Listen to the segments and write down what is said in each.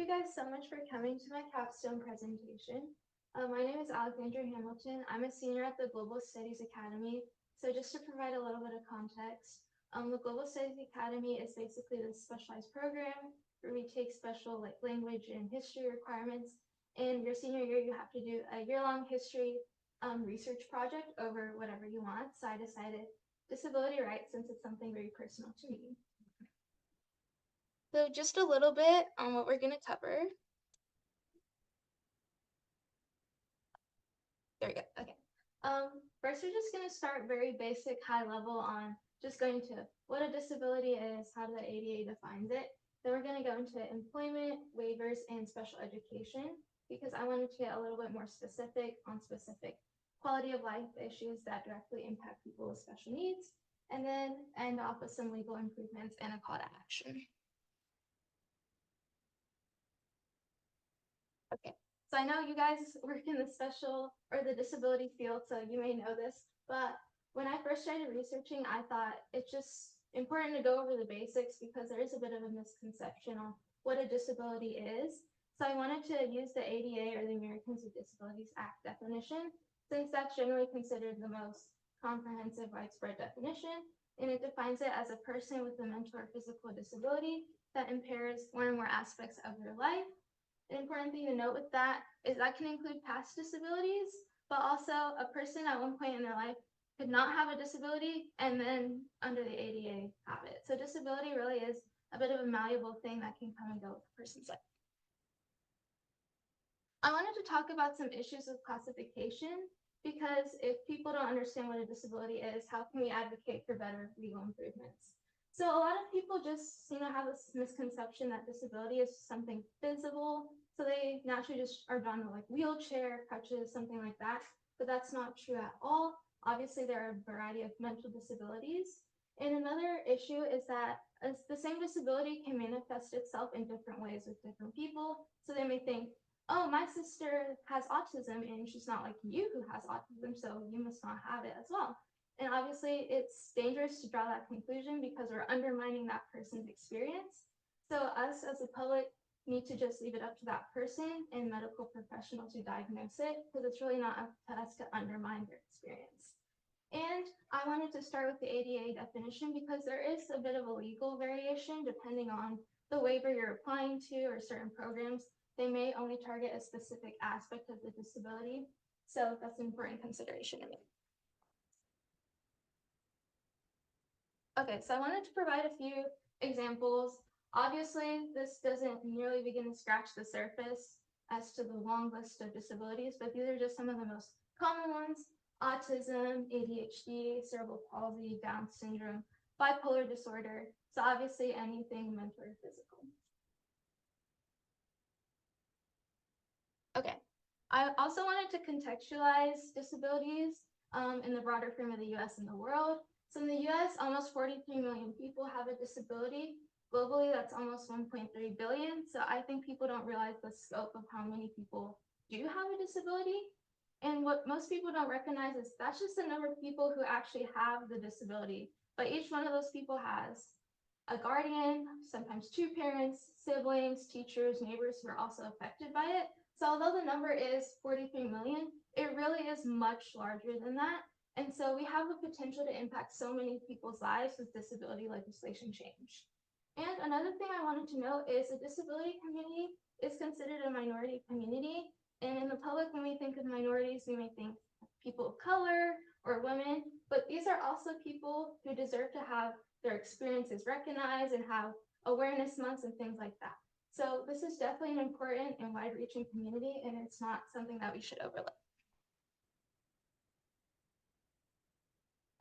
guys so much for coming to my capstone presentation. My name is Alexandra Hamilton. I'm a senior at the Global Studies Academy. So just to provide a little bit of context, the Global Studies Academy is basically this specialized program where we take special language and history requirements. In your senior year, you have to do a year-long history research project over whatever you want. So I decided disability rights since it's something very personal to me. So just a little bit on what we're going to cover. There we go. Okay. First, we're just going to start very basic, high level on just going to what a disability is, how the ADA defines it. Then we're going to go into employment, waivers, and special education because I wanted to get a little bit more specific on specific quality of life issues that directly impact people with special needs, and then end off with some legal improvements and a call to action. Okay, so I know you guys work in the special or the disability field, so you may know this, but when I first started researching, I thought it's just important to go over the basics because there is a bit of a misconception on what a disability is. So I wanted to use the ADA or the Americans with Disabilities Act definition, since that's generally considered the most comprehensive, widespread definition, and it defines it as a person with a mental or physical disability that impairs one or more aspects of their life. An important thing to note with that is that can include past disabilities, but also a person at one point in their life could not have a disability and then under the ADA have it. So disability really is a bit of a malleable thing that can come and go with a person's life. I wanted to talk about some issues with classification because if people don't understand what a disability is, how can we advocate for better legal improvements? So a lot of people just have this misconception that disability is something visible. So they naturally just are drawn to wheelchair, crutches, something like that. But that's not true at all. Obviously, there are a variety of mental disabilities. And another issue is that the same disability can manifest itself in different ways with different people. So they may think, oh, my sister has autism and she's not like you who has autism, so you must not have it as well. And obviously, it's dangerous to draw that conclusion because we're undermining that person's experience. So us as a public need to just leave it up to that person and medical professional to diagnose it because it's really not up to us to undermine their experience. And I wanted to start with the ADA definition because there is a bit of a legal variation depending on the waiver you're applying to or certain programs. They may only target a specific aspect of the disability. So that's an important consideration to me. Okay, so I wanted to provide a few examples. Obviously, this doesn't nearly begin to scratch the surface as to the long list of disabilities, but these are just some of the most common ones: autism, ADHD, cerebral palsy, Down syndrome, bipolar disorder. So obviously anything mental or physical. Okay, I also wanted to contextualize disabilities in the broader frame of the US and the world. So in the US, almost 43 million people have a disability. Globally, that's almost 1.3 billion. So I think people don't realize the scope of how many people do have a disability. And what most people don't recognize is that's just the number of people who actually have the disability. But each one of those people has a guardian, sometimes two parents, siblings, teachers, neighbors who are also affected by it. So although the number is 43 million, it really is much larger than that. And so we have the potential to impact so many people's lives with disability legislation change. And another thing I wanted to note is the disability community is considered a minority community. And in the public, when we think of minorities, we may think people of color or women, but these are also people who deserve to have their experiences recognized and have awareness months and things like that. So this is definitely an important and wide-reaching community, and it's not something that we should overlook.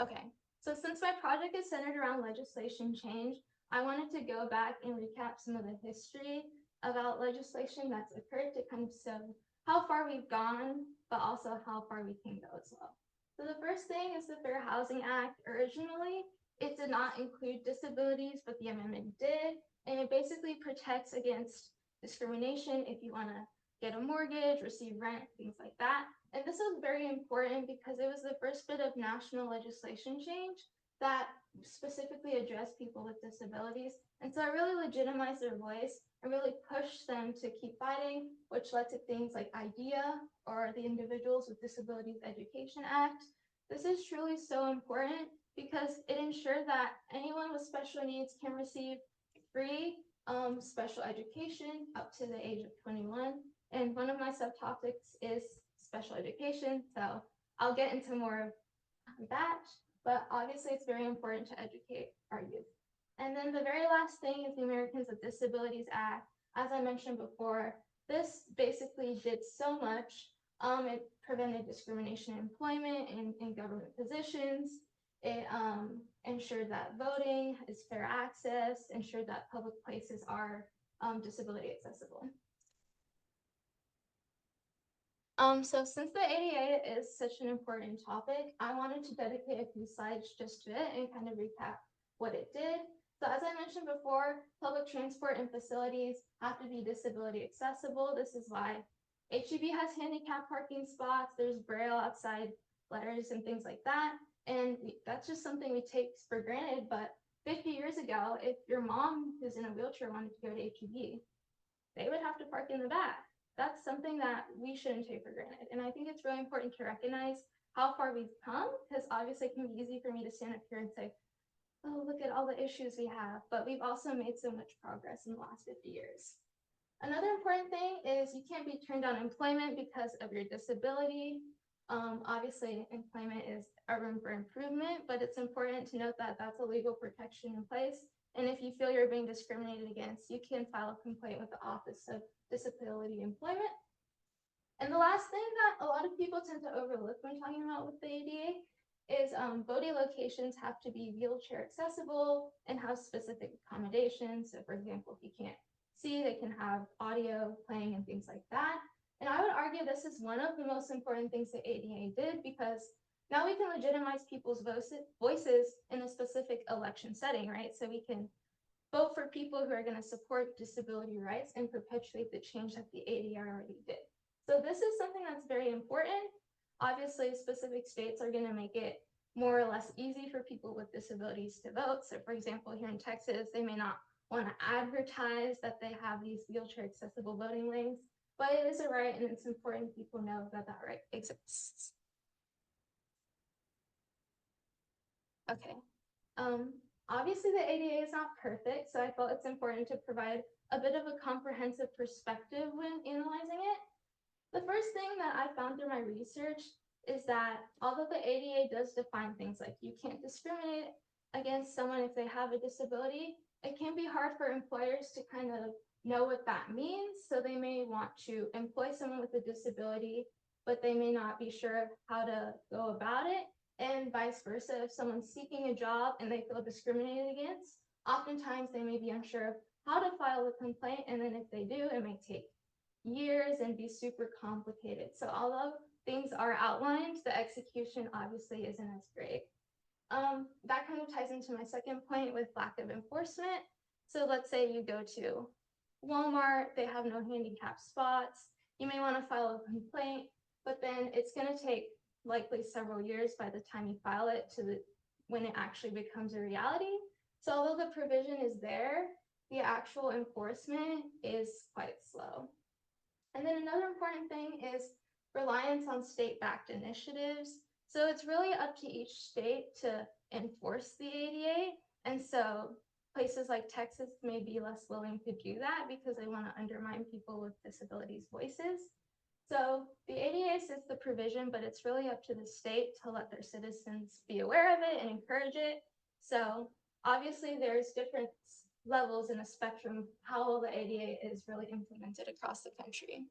Okay, so since my project is centered around legislation change, I wanted to go back and recap some of the history about legislation that's occurred to kind of show how far we've gone, but also how far we can go as well. So the first thing is the Fair Housing Act. Originally, it did not include disabilities, but the amendment did, and it basically protects against discrimination if you want to get a mortgage, receive rent, things like that. And this was very important because it was the first bit of national legislation change that specifically address people with disabilities. And so I really legitimized their voice and really pushed them to keep fighting, which led to things like IDEA, or the Individuals with Disabilities Education Act. This is truly so important because it ensures that anyone with special needs can receive free special education up to the age of 21. And one of my subtopics is special education, so I'll get into more of that, but obviously it's very important to educate our youth. And then the very last thing is the Americans with Disabilities Act. As I mentioned before, this basically did so much. It prevented discrimination in employment and in government positions. It ensured that voting is fair access, ensured that public places are disability accessible. So since the ADA is such an important topic, I wanted to dedicate a few slides just to it and kind of recap what it did. So as I mentioned before, public transport and facilities have to be disability accessible. This is why HEB has handicap parking spots, there's Braille outside letters and things like that. And that's just something we take for granted, but 50 years ago, if your mom who's in a wheelchair wanted to go to HEB, they would have to park in the back. That's something that we shouldn't take for granted. And I think it's really important to recognize how far we've come, because obviously it can be easy for me to stand up here and say, oh, look at all the issues we have, but we've also made so much progress in the last 50 years. Another important thing is you can't be turned down employment because of your disability. Obviously, employment is a room for improvement, but it's important to note that that's a legal protection in place. And if you feel you're being discriminated against, you can file a complaint with the Office of Disability Employment. And the last thing that a lot of people tend to overlook when talking about with the ADA is voting locations have to be wheelchair accessible and have specific accommodations. So for example, if you can't see, they can have audio playing and things like that. And I would argue this is one of the most important things the ADA did, because now we can legitimize people's voices in a specific election setting, right? So we can vote for people who are going to support disability rights and perpetuate the change that the ADA already did. So this is something that's very important. Obviously, specific states are going to make it more or less easy for people with disabilities to vote. So for example, here in Texas, they may not want to advertise that they have these wheelchair accessible voting lanes, but it is a right, and it's important people know that that right exists. Okay. Obviously the ADA is not perfect, so I felt it's important to provide a bit of a comprehensive perspective when analyzing it. The first thing that I found through my research is that although the ADA does define things like you can't discriminate against someone if they have a disability, it can be hard for employers to kind of know what that means. So they may want to employ someone with a disability, but they may not be sure how to go about it. And vice versa, if someone's seeking a job and they feel discriminated against, oftentimes they may be unsure of how to file a complaint. And then if they do, it may take years and be super complicated. So although things are outlined, the execution obviously isn't as great. That kind of ties into my second point with lack of enforcement. So let's say you go to Walmart, they have no handicap spots. You may want to file a complaint, but then it's going to take likely several years by the time you file it to when it actually becomes a reality. So although the provision is there, the actual enforcement is quite slow. And then another important thing is reliance on state-backed initiatives. So it's really up to each state to enforce the ADA. And so places like Texas may be less willing to do that because they want to undermine people with disabilities' voices. So the ADA sets the provision, but it's really up to the state to let their citizens be aware of it and encourage it. So obviously there's different levels in a spectrum how well the ADA is really implemented across the country.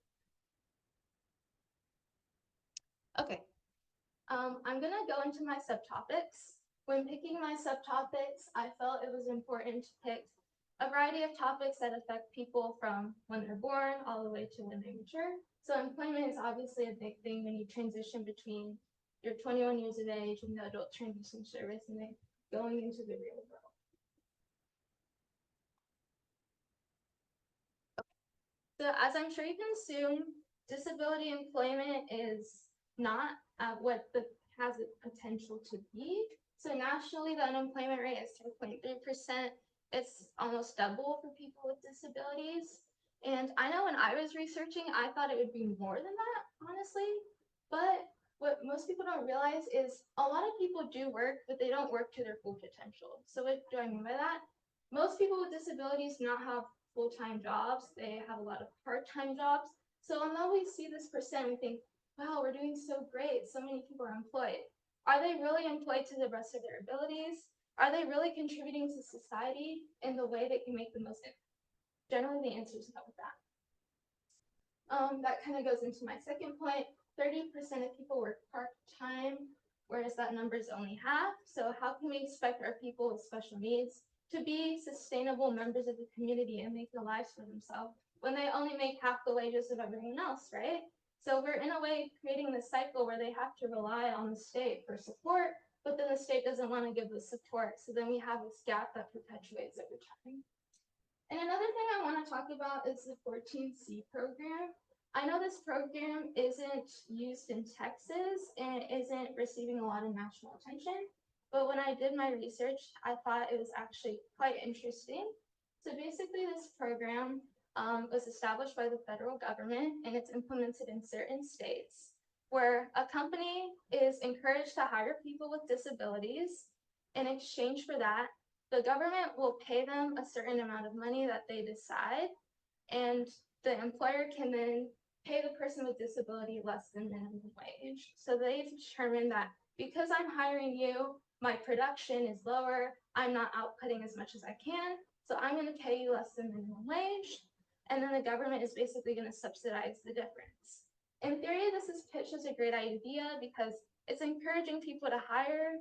Okay, I'm gonna go into my subtopics. When picking my subtopics, I felt it was important to pick a variety of topics that affect people from when they're born all the way to when they mature. So employment is obviously a big thing when you transition between your 21 years of age and the adult transition service and then going into the real world. So as I'm sure you can assume, disability employment is not what the has the potential to be. So nationally, the unemployment rate is 10.3%. It's almost double for people with disabilities. And I know when I was researching, I thought it would be more than that, honestly. But what most people don't realize is a lot of people do work, but they don't work to their full potential. So what do I mean by that? Most people with disabilities do not have full-time jobs. They have a lot of part-time jobs. So although we see this percent, we think, wow, we're doing so great. So many people are employed. Are they really employed to the best of their abilities? Are they really contributing to society in the way they can make the most impact? Generally, the answer is no with that. That kind of goes into my second point. 30% of people work part-time, whereas that number is only half. So how can we expect our people with special needs to be sustainable members of the community and make their lives for themselves when they only make half the wages of everyone else, right? So we're in a way creating this cycle where they have to rely on the state for support, but then the state doesn't want to give the support. So then we have this gap that perpetuates over time. And another thing I want to talk about is the 14C program. I know this program isn't used in Texas and it isn't receiving a lot of national attention, but when I did my research, I thought it was actually quite interesting. So basically this program was established by the federal government and it's implemented in certain states where a company is encouraged to hire people with disabilities. In exchange for that, the government will pay them a certain amount of money that they decide, and the employer can then pay the person with disability less than minimum wage. So they've determined that because I'm hiring you, my production is lower, I'm not outputting as much as I can, so I'm going to pay you less than minimum wage, and then the government is basically going to subsidize the difference. In theory, this is pitched as a great idea because it's encouraging people to hire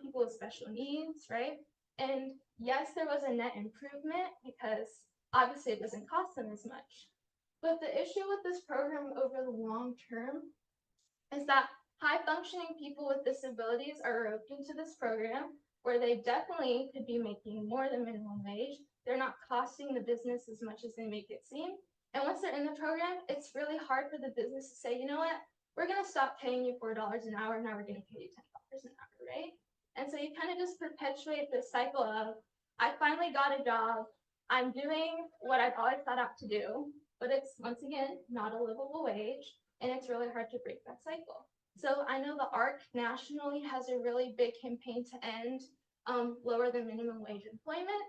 people with special needs, right? And yes, there was a net improvement because obviously it doesn't cost them as much. But the issue with this program over the long term is that high functioning people with disabilities are roped into this program where they definitely could be making more than minimum wage. They're not costing the business as much as they make it seem. And once they're in the program, it's really hard for the business to say, you know what, we're going to stop paying you $4 an hour. Now we're going to pay you $10 an hour, right? And so you kind of just perpetuate this cycle of, I finally got a job. I'm doing what I've always set out to do, but it's once again not a livable wage, and it's really hard to break that cycle. So I know the ARC nationally has a really big campaign to end lower than minimum wage employment.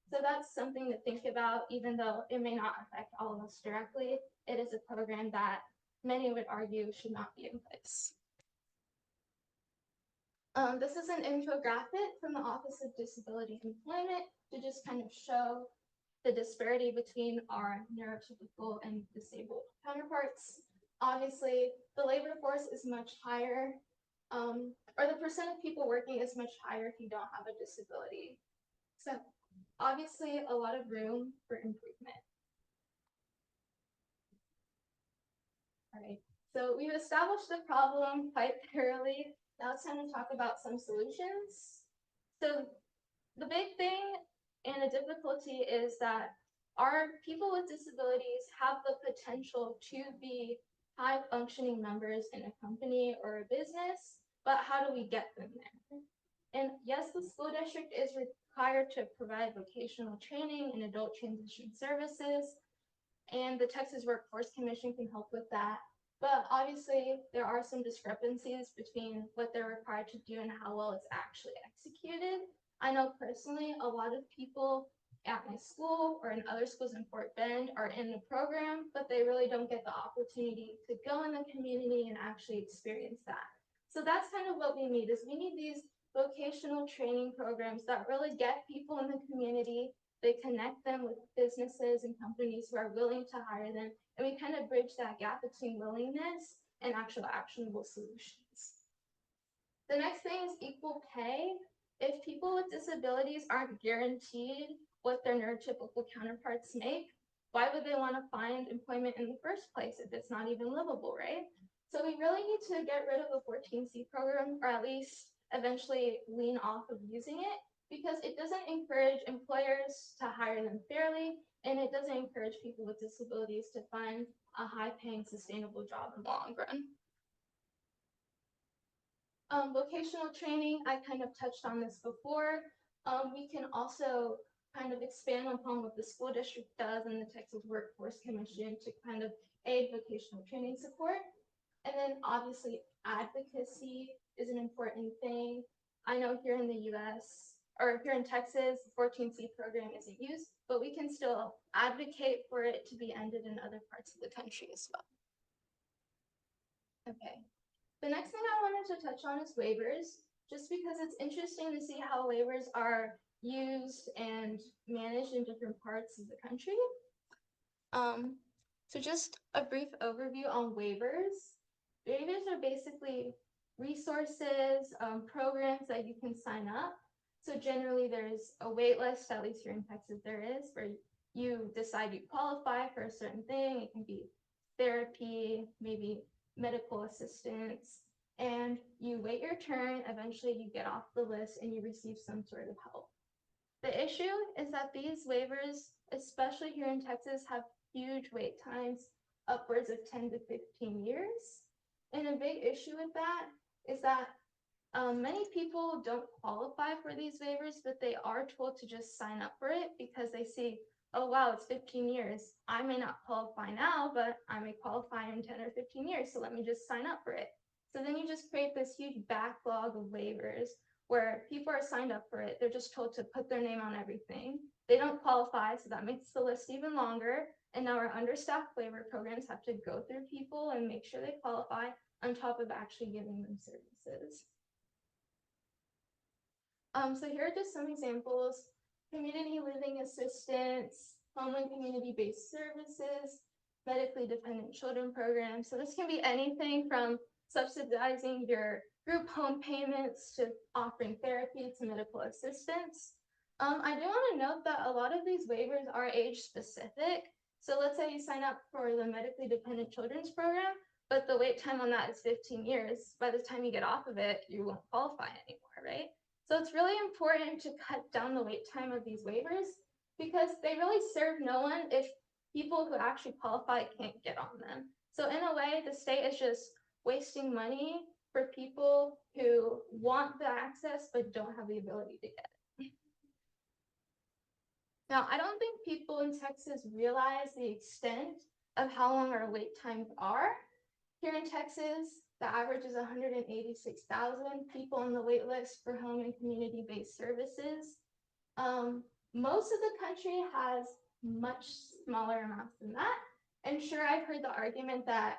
So that's something to think about, even though it may not affect all of us directly. It is a program that many would argue should not be in place. This is an infographic from the Office of Disability Employment to just kind of show the disparity between our neurotypical and disabled counterparts. Obviously, the labor force is much higher, or the percent of people working is much higher if you don't have a disability. So obviously a lot of room for improvement. All right, so we've established the problem quite thoroughly. Now it's time to talk about some solutions. So the big thing and the difficulty is that our people with disabilities have the potential to be high functioning members in a company or a business, but how do we get them there? And yes, the school district is required to provide vocational training and adult transition services, and the Texas Workforce Commission can help with that. But obviously, there are some discrepancies between what they're required to do and how well it's actually executed. I know personally, a lot of people at my school or in other schools in Fort Bend are in the program, but they really don't get the opportunity to go in the community and actually experience that. So that's kind of what we need is we need these vocational training programs that really get people in the community. They connect them with businesses and companies who are willing to hire them, and we kind of bridge that gap between willingness and actual actionable solutions. The next thing is equal pay. If people with disabilities aren't guaranteed what their neurotypical counterparts make, why would they want to find employment in the first place if it's not even livable, right? So we really need to get rid of the 14C program, or at least eventually lean off of using it, because it doesn't encourage employers to hire them fairly, and it doesn't encourage people with disabilities to find a high-paying, sustainable job in the long run. Vocational training, I kind of touched on this before. We can also kind of expand upon what the school district does and the Texas Workforce Commission to kind of aid vocational training support. And then obviously advocacy is an important thing. I know here in the US or here in Texas, the 14C program isn't used, but we can still advocate for it to be ended in other parts of the country as well. Okay. The next thing I wanted to touch on is waivers, just because it's interesting to see how waivers are used and managed in different parts of the country. So just a brief overview on waivers. Waivers are basically resources, programs that you can sign up. So generally there's a wait list, at least here in Texas there is, where you decide you qualify for a certain thing. It can be therapy, maybe medical assistance, and you wait your turn. Eventually you get off the list and you receive some sort of help. The issue is that these waivers, especially here in Texas, have huge wait times, upwards of 10 to 15 years. And a big issue with that is that many people don't qualify for these waivers, but they are told to just sign up for it because they see, oh wow, it's 15 years. I may not qualify now, but I may qualify in 10 or 15 years, so let me just sign up for it. So then you just create this huge backlog of waivers where people are signed up for it. They're just told to put their name on everything. They don't qualify, so that makes the list even longer. And now our understaffed waiver programs have to go through people and make sure they qualify on top of actually giving them services. So here are just some examples: community living assistance, home and community-based services, medically dependent children programs. So this can be anything from subsidizing your group home payments to offering therapy to medical assistance. I do want to note that a lot of these waivers are age specific. So let's say you sign up for the medically dependent children's program, but the wait time on that is 15 years. By the time you get off of it, you won't qualify anymore, right? So it's really important to cut down the wait time of these waivers because they really serve no one if people who actually qualify can't get on them. So in a way, the state is just wasting money for people who want the access but don't have the ability to get it. Now, I don't think people in Texas realize the extent of how long our wait times are. Here in Texas, the average is 186,000 people on the wait list for home and community-based services. Most of the country has much smaller amounts than that. And sure, I've heard the argument that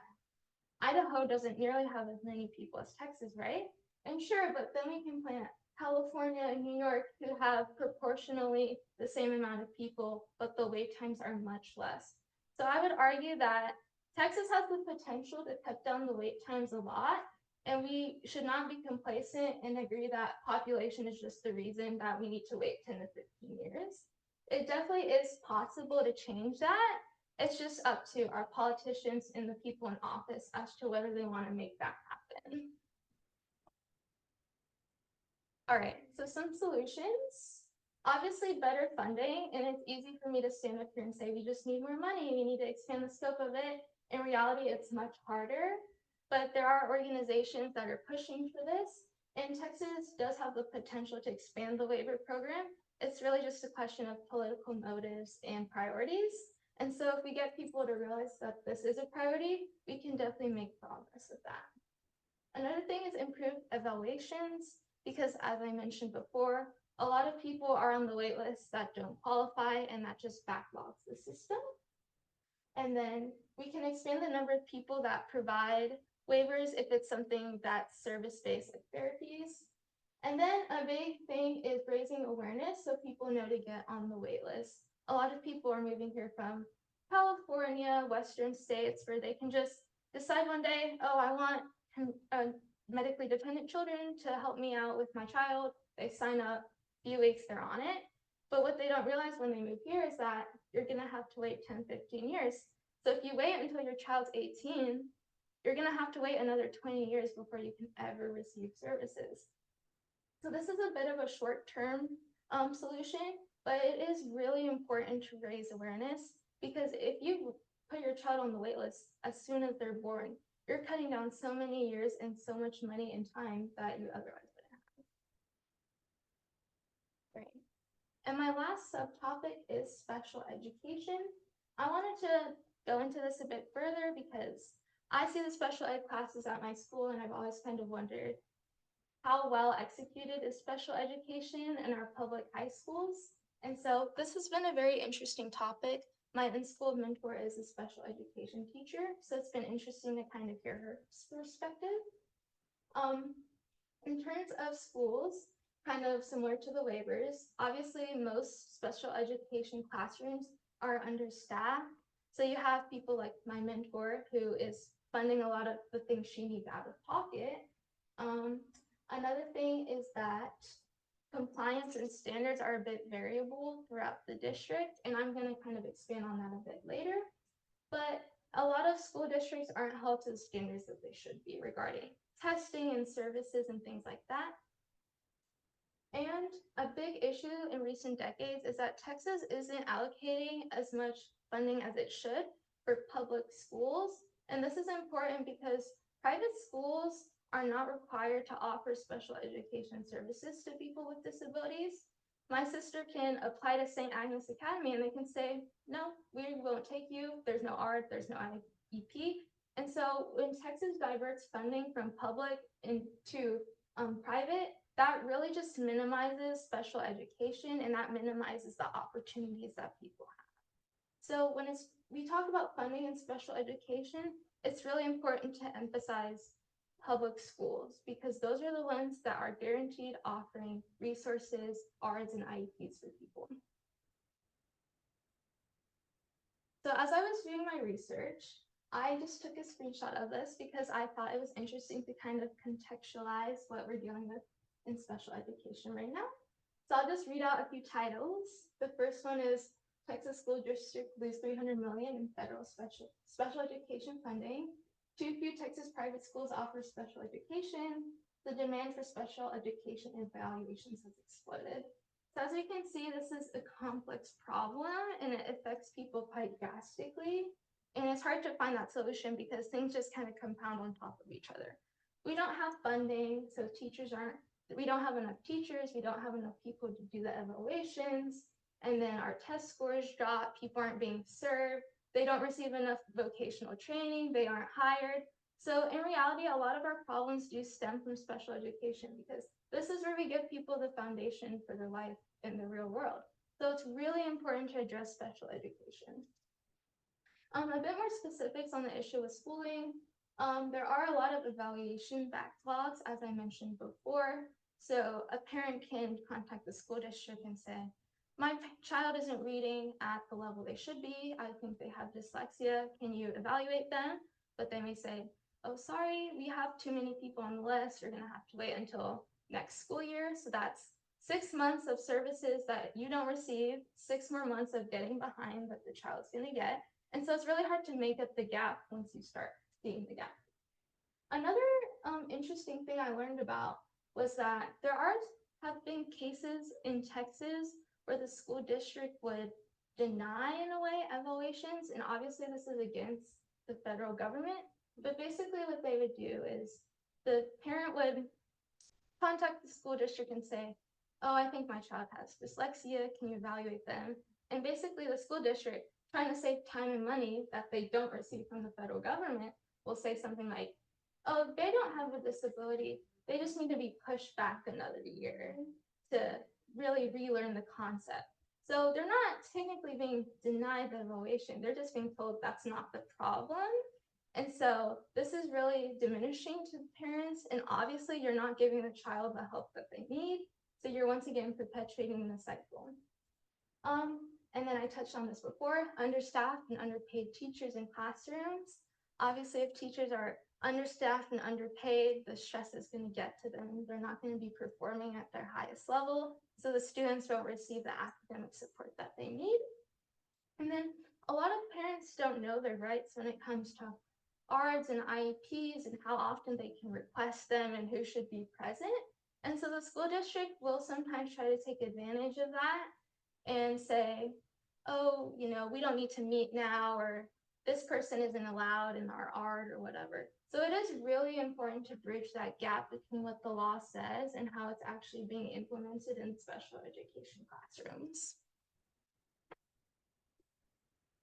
Idaho doesn't nearly have as many people as Texas, right? And sure, but then we can point at California and New York who have proportionally the same amount of people, but the wait times are much less. So I would argue that Texas has the potential to cut down the wait times a lot, and we should not be complacent and agree that population is just the reason that we need to wait 10 to 15 years. It definitely is possible to change that. It's just up to our politicians and the people in office as to whether they want to make that happen. All right, so some solutions. Obviously, better funding, and it's easy for me to stand up here and say we just need more money, we need to expand the scope of it. In reality, it's much harder, but there are organizations that are pushing for this, and Texas does have the potential to expand the waiver program. It's really just a question of political motives and priorities. And so if we get people to realize that this is a priority, we can definitely make progress with that. Another thing is improved evaluations, because as I mentioned before, a lot of people are on the wait list that don't qualify, and that just backlogs the system. And then we can expand the number of people that provide waivers if it's something that's service-based like therapies. And then a big thing is raising awareness so people know to get on the wait list. A lot of people are moving here from California, Western states, where they can just decide one day, oh, I want medically dependent children to help me out with my child. They sign up, few weeks, they're on it. But what they don't realize when they move here is that you're gonna have to wait 10, 15 years. So if you wait until your child's 18, you're gonna have to wait another 20 years before you can ever receive services. So this is a bit of a short-term solution, but it is really important to raise awareness, because if you put your child on the wait list as soon as they're born, you're cutting down so many years and so much money and time that you otherwise wouldn't have. Right. And my last subtopic is special education. I wanted to go into this a bit further because I see the special ed classes at my school, and I've always kind of wondered how well executed is special education in our public high schools. And so this has been a very interesting topic. My in-school mentor is a special education teacher, so it's been interesting to kind of hear her perspective. In terms of schools, kind of similar to the waivers, obviously most special education classrooms are understaffed. So you have people like my mentor who is funding a lot of the things she needs out of pocket. Another thing is that compliance and standards are a bit variable throughout the district, and I'm going to kind of expand on that a bit later. But a lot of school districts aren't held to the standards that they should be regarding testing and services and things like that. And a big issue in recent decades is that Texas isn't allocating as much funding as it should for public schools. And this is important because private schools are not required to offer special education services to people with disabilities. My sister can apply to St. Agnes Academy and they can say, no, we won't take you. There's no art, there's no IEP. And so when Texas diverts funding from public into private, that really just minimizes special education and that minimizes the opportunities that people have. So when we talk about funding in special education, it's really important to emphasize public schools because those are the ones that are guaranteed offering resources, ARDs, and IEPs for people. So as I was doing my research, I just took a screenshot of this because I thought it was interesting to kind of contextualize what we're dealing with in special education right now. So I'll just read out a few titles. The first one is Texas School District lose $300 million in federal special education funding. Too few Texas private schools offer special education. The demand for special education evaluations has exploded. So as you can see, this is a complex problem and it affects people quite drastically. And it's hard to find that solution because things just kind of compound on top of each other. We don't have funding, so we don't have enough teachers, we don't have enough people to do the evaluations, and then our test scores drop, people aren't being served, they don't receive enough vocational training, they aren't hired. So in reality, a lot of our problems do stem from special education because this is where we give people the foundation for their life in the real world. So it's really important to address special education. A bit more specifics on the issue with schooling. There are a lot of evaluation backlogs, as I mentioned before. So a parent can contact the school district and say, my child isn't reading at the level they should be. I think they have dyslexia. Can you evaluate them? But they may say, oh, sorry, we have too many people on the list. You're going to have to wait until next school year. So that's 6 months of services that you don't receive, 6 more months of getting behind that the child's going to get. And so it's really hard to make up the gap once you start seeing the gap. Another interesting thing I learned about was that there have been cases in Texas where the school district would deny, in a way, evaluations. And obviously this is against the federal government. But basically what they would do is the parent would contact the school district and say, oh, I think my child has dyslexia. Can you evaluate them? And basically the school district, trying to save time and money that they don't receive from the federal government, will say something like, oh, they don't have a disability. They just need to be pushed back another year to really relearn the concept. So they're not technically being denied the evaluation. They're just being told that's not the problem. And so this is really diminishing to parents. And obviously you're not giving the child the help that they need. So you're once again perpetuating the cycle. And then I touched on this before, understaffed and underpaid teachers in classrooms. Obviously, if teachers are understaffed and underpaid, the stress is going to get to them. They're not going to be performing at their highest level. So the students won't receive the academic support that they need. And then a lot of parents don't know their rights when it comes to ARDs and IEPs and how often they can request them and who should be present. And so the school district will sometimes try to take advantage of that and say, oh, we don't need to meet now, or this person isn't allowed in our art or whatever. So it is really important to bridge that gap between what the law says and how it's actually being implemented in special education classrooms.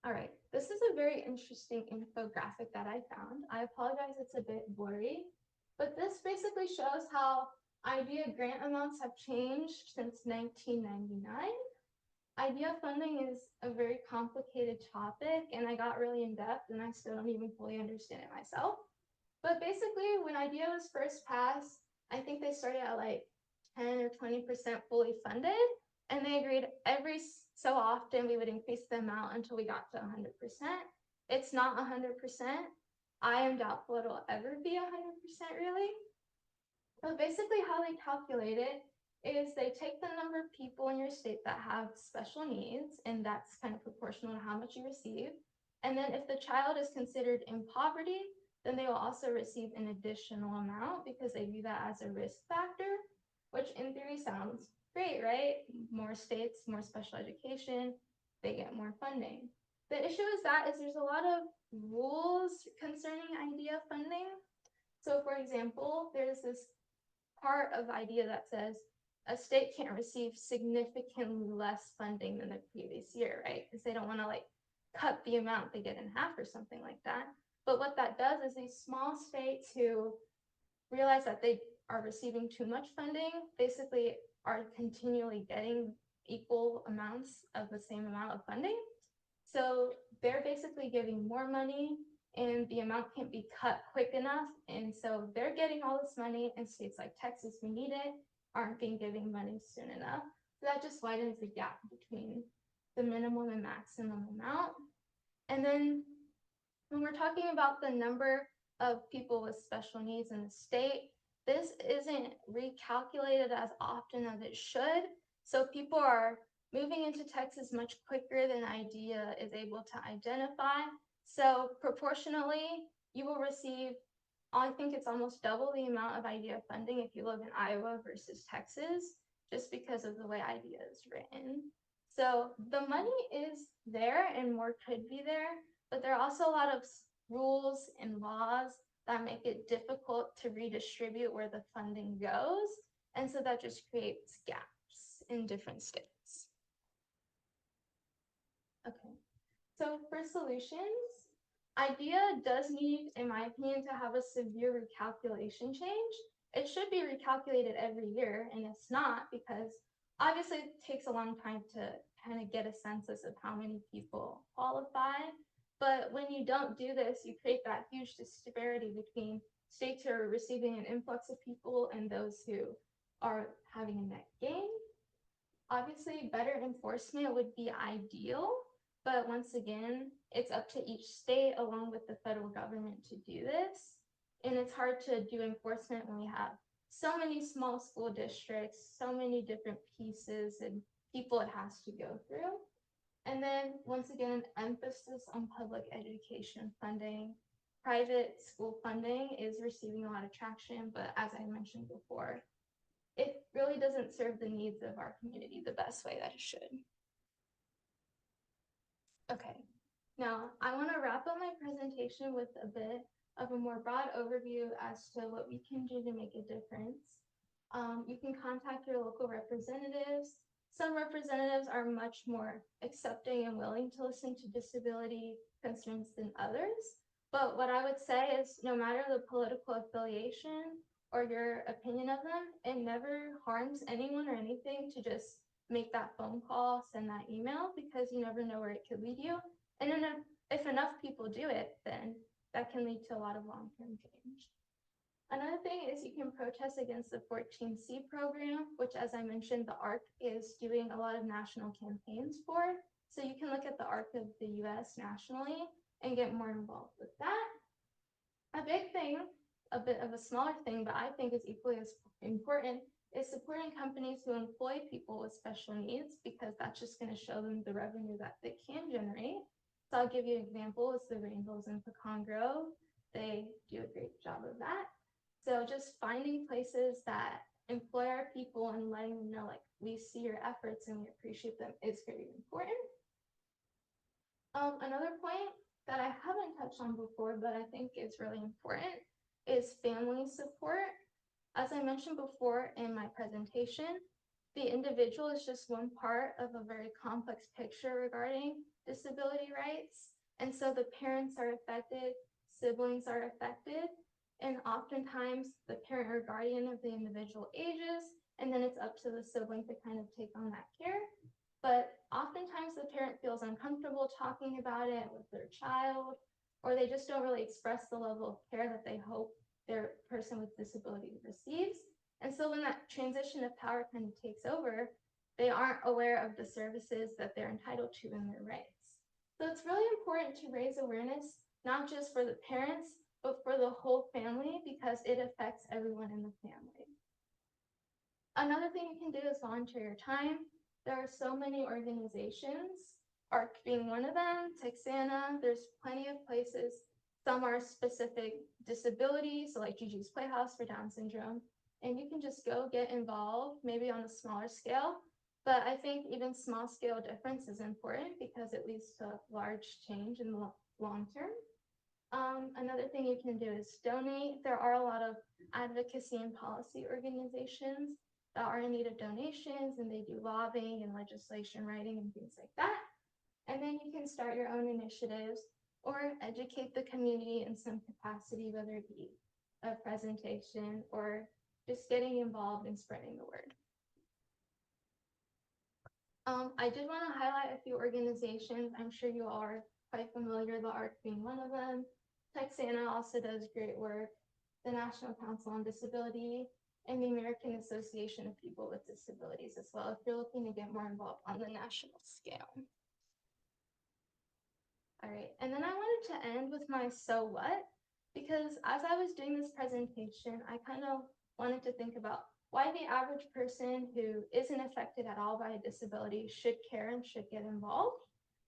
All right, this is a very interesting infographic that I found. I apologize, it's a bit blurry, but this basically shows how IDEA grant amounts have changed since 1999. IDEA funding is a very complicated topic, and I got really in depth, and I still don't even fully understand it myself. But basically, when IDEA was first passed, I think they started at like 10 or 20% fully funded, and they agreed every so often we would increase the amount until we got to 100%. It's not 100%. I am doubtful it'll ever be 100% really. But basically how they calculate it is they take the number of people in your state that have special needs, and that's kind of proportional to how much you receive. And then if the child is considered in poverty, then they will also receive an additional amount because they view that as a risk factor, which in theory sounds great, right? More states, more special education, they get more funding. The issue is that there's a lot of rules concerning IDEA funding. So for example, there's this part of IDEA that says a state can't receive significantly less funding than the previous year, right? Because they don't want to like cut the amount they get in half or something like that. But what that does is these small states who realize that they are receiving too much funding basically are continually getting equal amounts of the same amount of funding. So they're basically giving more money, and the amount can't be cut quick enough. And so they're getting all this money, and states like Texas, we need it, aren't being giving money soon enough. So that just widens the gap between the minimum and maximum amount. And then when we're talking about the number of people with special needs in the state, this isn't recalculated as often as it should. So people are moving into Texas much quicker than IDEA is able to identify. So proportionally, you will receive, I think it's almost double the amount of IDEA funding if you live in Iowa versus Texas, just because of the way IDEA is written. So the money is there and more could be there, but there are also a lot of rules and laws that make it difficult to redistribute where the funding goes. And so that just creates gaps in different states. Okay, so for solutions, IDEA does need, in my opinion, to have a severe recalculation change. It should be recalculated every year, and it's not, because obviously it takes a long time to kind of get a census of how many people qualify. But when you don't do this, you create that huge disparity between states who are receiving an influx of people and those who are having a net gain. Obviously, better enforcement would be ideal, but once again, it's up to each state along with the federal government to do this. And it's hard to do enforcement when we have so many small school districts, so many different pieces and people it has to go through. And then once again, emphasis on public education funding. Private school funding is receiving a lot of traction, but as I mentioned before, it really doesn't serve the needs of our community the best way that it should. Okay, now I want to wrap up my presentation with a bit of a more broad overview as to what we can do to make a difference. You can contact your local representatives. Some representatives are much more accepting and willing to listen to disability concerns than others. But what I would say is no matter the political affiliation or your opinion of them, it never harms anyone or anything to just make that phone call, send that email, because you never know where it could lead you. And then if enough people do it, then that can lead to a lot of long-term change. Another thing is you can protest against the 14C program, which, as I mentioned, the ARC is doing a lot of national campaigns for. So you can look at the ARC of the US nationally and get more involved with that. A big thing, a bit of a smaller thing, but I think is equally as important, is supporting companies who employ people with special needs, because that's just going to show them the revenue that they can generate. So I'll give you an example. It's the Rainbows in Pecan Grove. They do a great job of that. So just finding places that employ our people and letting them know, like, we see your efforts and we appreciate them is very important. Another point that I haven't touched on before, but I think is really important, is family support. As I mentioned before in my presentation, the individual is just one part of a very complex picture regarding disability rights. And so the parents are affected, siblings are affected, and oftentimes the parent or guardian of the individual ages, and then it's up to the sibling to kind of take on that care. But oftentimes the parent feels uncomfortable talking about it with their child, or they just don't really express the level of care that they hope their person with disability receives. And so when that transition of power kind of takes over, they aren't aware of the services that they're entitled to and their rights. So it's really important to raise awareness, not just for the parents, but for the whole family, because it affects everyone in the family. Another thing you can do is volunteer your time. There are so many organizations, ARC being one of them, Texana, there's plenty of places. Some are specific disabilities, so like Gigi's Playhouse for Down syndrome, and you can just go get involved, maybe on a smaller scale. But I think even small scale difference is important because it leads to large change in the long term. Another thing you can do is donate. There are a lot of advocacy and policy organizations that are in need of donations, and they do lobbying and legislation writing and things like that. And then you can start your own initiatives or educate the community in some capacity, whether it be a presentation or just getting involved and spreading the word. I did want to highlight a few organizations. I'm sure you all are quite familiar, the ARC being one of them. Texana also does great work, the National Council on Disability, and the American Association of People with Disabilities as well, if you're looking to get more involved on the national scale. All right, and then I wanted to end with my so what, because as I was doing this presentation, I kind of wanted to think about why the average person who isn't affected at all by a disability should care and should get involved.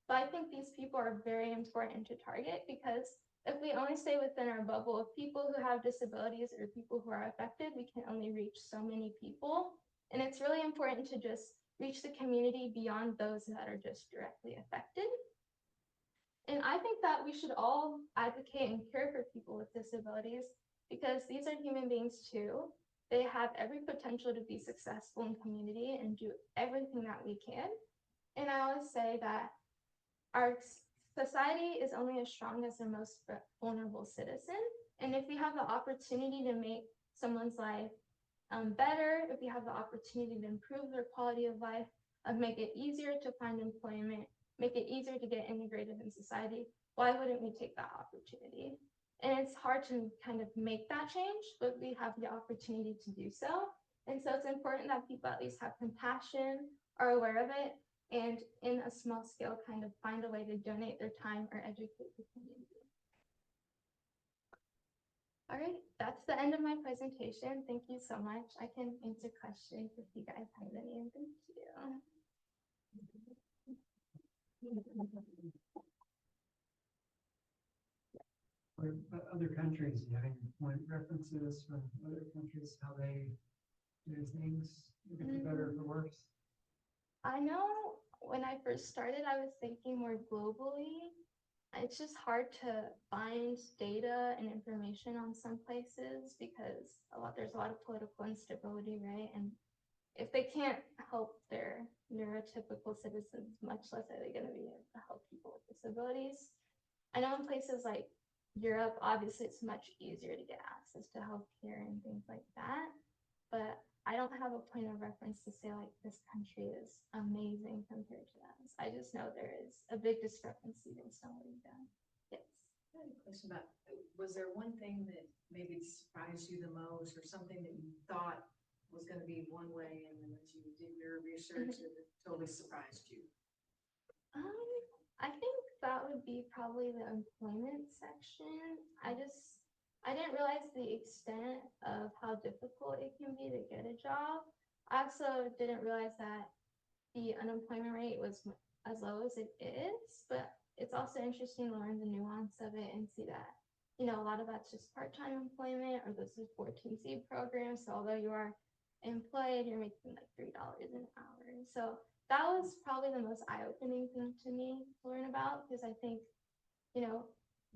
But I think these people are very important to target, because if we only stay within our bubble of people who have disabilities or people who are affected, we can only reach so many people. And it's really important to just reach the community beyond those that are just directly affected. And I think that we should all advocate and care for people with disabilities, because these are human beings too. They have every potential to be successful in community and do everything that we can. And I always say that our society is only as strong as their most vulnerable citizen. And if we have the opportunity to make someone's life better, if we have the opportunity to improve their quality of life, make it easier to find employment, make it easier to get integrated in society, why wouldn't we take that opportunity? And it's hard to kind of make that change, but we have the opportunity to do so. And so it's important that people at least have compassion, are aware of it, and in a small scale kind of find a way to donate their time or educate the community. All right, that's the end of my presentation. Thank you so much. I can answer questions if you guys have any, and thank you. Or other countries, do you have any point references from other countries, how they do things, if it's better or for worse? I know when I first started, I was thinking more globally. It's just hard to find data and information on some places because there's a lot of political instability, right? And if they can't help their neurotypical citizens, much less are they going to be able to help people with disabilities. I know in places like Europe, obviously it's much easier to get access to healthcare and things like that, but I don't have a point of reference to say like this country is amazing compared to us. I just know there is a big discrepancy based on what we've done. Yes. I had a question about, was there one thing that maybe surprised you the most, or something that you thought was going to be one way, and then as you did your research, it totally surprised you? I think that would be probably the employment section. I didn't realize the extent of how difficult it can be to get a job. I also didn't realize that the unemployment rate was as low as it is, but it's also interesting to learn the nuance of it and see that, you know, a lot of that's just part-time employment, or this is 14C programs. So although you are employed, you're making like $3 an hour. So that was probably the most eye-opening thing to me to learn about, because I think you know,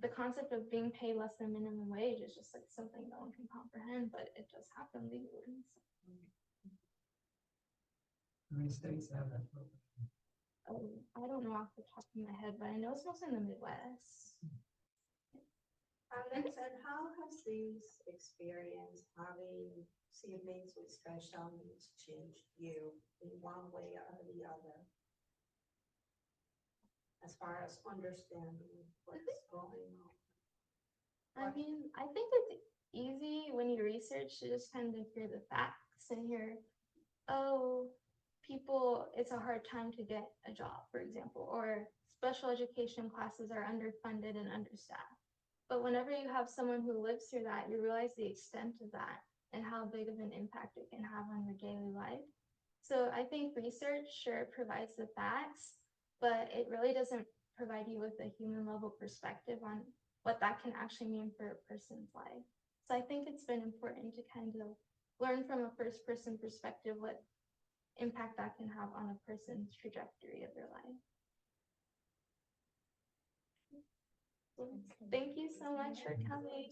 the concept of being paid less than minimum wage is just like something no one can comprehend, but it does happen legally. So, How many states have that program? I don't know off the top of my head, but I know it's mostly in the Midwest. Alex, and how has this experience having siblings with special needs changed you in one way or the other? As far as understanding what's going on. I mean, I think it's easy when you research to just kind of hear the facts and hear, oh, people, it's a hard time to get a job, for example, or special education classes are underfunded and understaffed. But whenever you have someone who lives through that, you realize the extent of that and how big of an impact it can have on your daily life. So I think research sure provides the facts, but it really doesn't provide you with a human level perspective on what that can actually mean for a person's life. So I think it's been important to kind of learn from a first person perspective what impact that can have on a person's trajectory of their life. Thank you so much for coming.